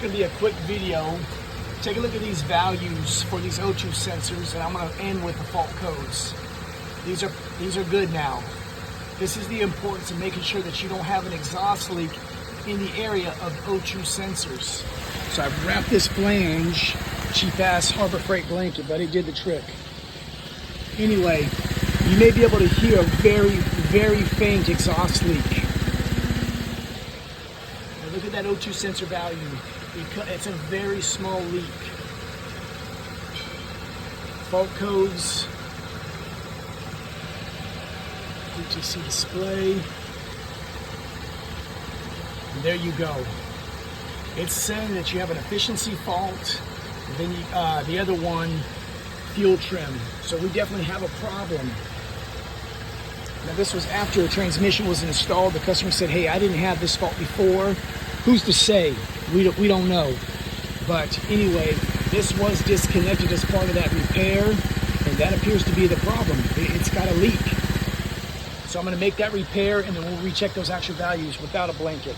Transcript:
going to be a quick video. Take a look at these values for these O2 sensors, and I'm going to end with the fault codes. These are good now. This is the importance of making sure that you don't have an exhaust leak in the area of O2 sensors. So I've wrapped this flange, cheap ass Harbor Freight blanket, but it did the trick. Anyway, you may be able to hear a very, very faint exhaust leak. Now look at that O2 sensor value. It's a very small leak. Fault codes. UTC display. And there you go. It's saying that you have an efficiency fault. And then the other one, fuel trim. So we definitely have a problem. Now this was after a transmission was installed. The customer said, hey, I didn't have this fault before. Who's to say? We don't know. But anyway, this was disconnected as part of that repair, and that appears to be the problem. It's got a leak. So I'm going to make that repair, and then we'll recheck those actual values without a blanket.